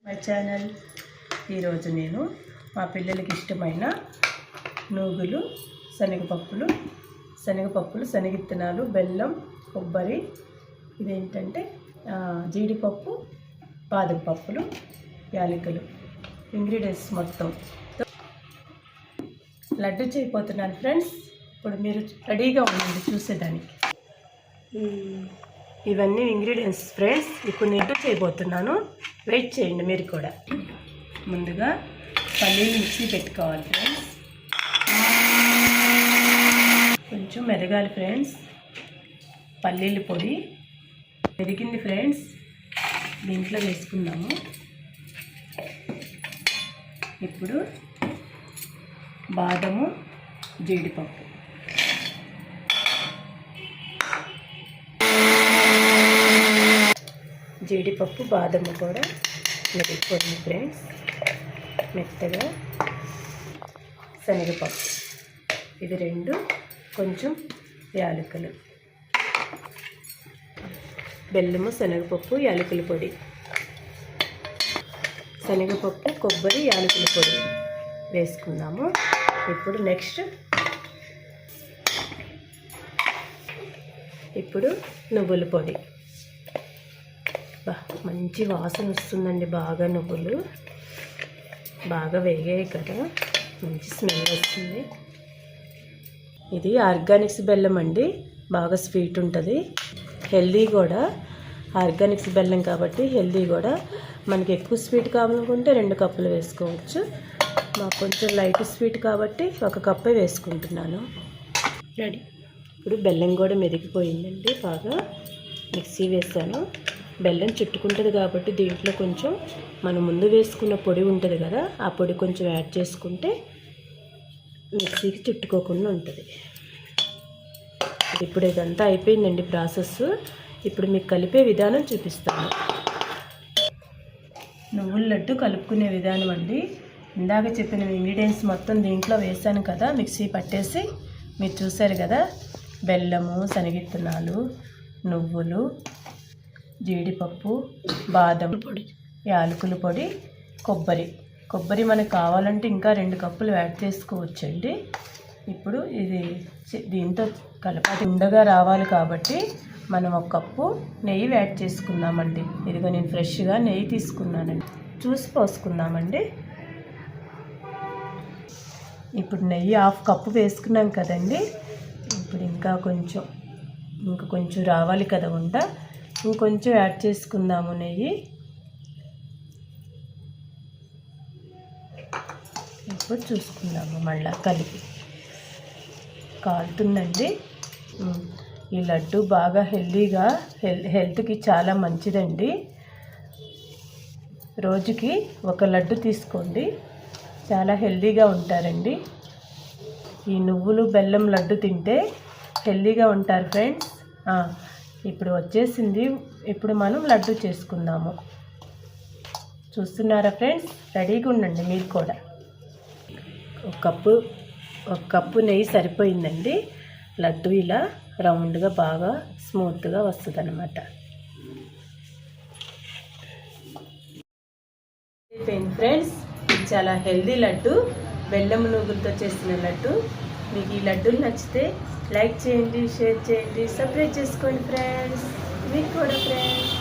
My channel. ఈరోజు నేను మా పిల్లలకి ఇష్టమైన నూగులు, శనగపప్పులు, శనగిత్తనాలు, బెల్లం, కొబ్బరి, ఇదేంటంటే జీడిపప్పు, బాదం పప్పులు, యాలకులు ఇంగ్రీడియంట్స్ మొత్తం లడ్డు చేయబోతున్నాను ఫ్రెండ్స్. ఇప్పుడు మీరు రెడీగా ఉండండి చూసేదానికి. ఇవన్నీ ఇంగ్రీడియంట్స్ ఫ్రెండ్స్. ఇప్పుడు నేను చేయబోతున్నాను, వెయిట్ చేయండి మీరు కూడా. ముందుగా పల్లీలు మిక్సీ పెట్టుకోవాలి ఫ్రెండ్స్. కొంచెం మెదగాలి ఫ్రెండ్స్. పల్లీల పొడి మెదిగింది ఫ్రెండ్స్, దీంట్లో వేసుకుందాము. ఇప్పుడు బాదము, జీడిపప్పు, బాదము కూడా మెదిగిపోయింది ఫ్రెండ్స్ మెత్తగా. శనగపప్పు ఇది రెండు, కొంచెం యాలకులు, బెల్లము, శనగపప్పు, యాలకుల పొడి, శనగపప్పు, కొబ్బరి, యాలకుల పొడి వేసుకుందాము. ఇప్పుడు ఇప్పుడు నువ్వుల పొడి. మంచి వాసన వస్తుందండి. బాగా నువ్వులు బాగా వేగాయి కదా, మంచి స్మెల్ వస్తుంది. ఇది ఆర్గానిక్స్ బెల్లం అండి, బాగా స్వీట్ ఉంటుంది, హెల్దీ కూడా. ఆర్గానిక్స్ బెల్లం కాబట్టి హెల్దీ కూడా. మనకి ఎక్కువ స్వీట్ కావాలనుకుంటే 2 కప్పులు వేసుకోవచ్చు. మాకు కొంచెం లైట్ స్వీట్ కాబట్టి 1 కప్పే వేసుకుంటున్నాను. రెడీ. ఇప్పుడు బెల్లం కూడా మెదిగిపోయిందండి, బాగా మిక్సీ వేసాను. బెల్లం చుట్టుకుంటుంది కాబట్టి దీంట్లో కొంచెం మనం ముందు వేసుకున్న పొడి ఉంటుంది కదా, ఆ పొడి కొంచెం యాడ్ చేసుకుంటే మిక్సీకి చుట్టుకోకుండా ఉంటుంది. ఇప్పుడు ఇదంతా అయిపోయిందండి ప్రాసెస్. ఇప్పుడు మీకు కలిపే విధానం చూపిస్తాను. నువ్వుల లడ్డు కలుపుకునే విధానం అండి. ఇందాక చెప్పిన ఇంగ్రీడియంట్స్ మొత్తం దీంట్లో వేసాను కదా, మిక్సీ పట్టేసి. మీరు చూసారు కదా, బెల్లము, శనగిత్తనాలు, నువ్వులు, జీడిపప్పు, బాదం పొడి, యాలకుల పొడి, కొబ్బరి మనకు కావాలంటే ఇంకా 2 కప్పులు యాడ్ చేసుకోవచ్చండి. ఇప్పుడు ఇది దీంతో కలపాలి. ఉండగా రావాలి కాబట్టి మనం 1 కప్పు నెయ్యి యాడ్ చేసుకుందామండి. ఇదిగో నేను ఫ్రెష్గా నెయ్యి తీసుకున్నానండి, చూసి పోసుకుందామండి. ఇప్పుడు నెయ్యి 1/2 కప్పు వేసుకున్నాం కదండి. ఇప్పుడు ఇంకా కొంచెం రావాలి కదా ఉండ, ఇంకొంచెం యాడ్ చేసుకుందాము నెయ్యి. ఇప్పుడు చూసుకుందాము, మళ్ళీ కలిపి. కాలుతుందండి. ఈ లడ్డు బాగా హెల్త్కి చాలా మంచిదండి. రోజుకి 1 లడ్డు తీసుకోండి, చాలా హెల్తీగా ఉంటారండి. ఈ నువ్వులు, బెల్లం లడ్డు తింటే హెల్తీగా ఉంటారు ఫ్రెండ్స్. ఇప్పుడు వచ్చేసింది. ఇప్పుడు మనం లడ్డు చేసుకుందాము. చూస్తున్నారా ఫ్రెండ్స్, రెడీగా ఉండండి మీరు కూడా. 1 కప్పు నెయ్యి సరిపోయిందండి. లడ్డు ఇలా రౌండ్గా బాగా స్మూత్గా వస్తుంది అన్నమాట. ఫ్రెండ్స్, ఇది చాలా హెల్తీ లడ్డు, బెల్లం నువ్వులతో చేసిన లడ్డు. మీకు ఈ లడ్డూలు నచ్చితే లైక్ చేయండి, షేర్ చేయండి, సబ్స్క్రైబ్ చేసుకోండి ఫ్రెండ్స్. మీకు కూడా ఫ్రెండ్స్.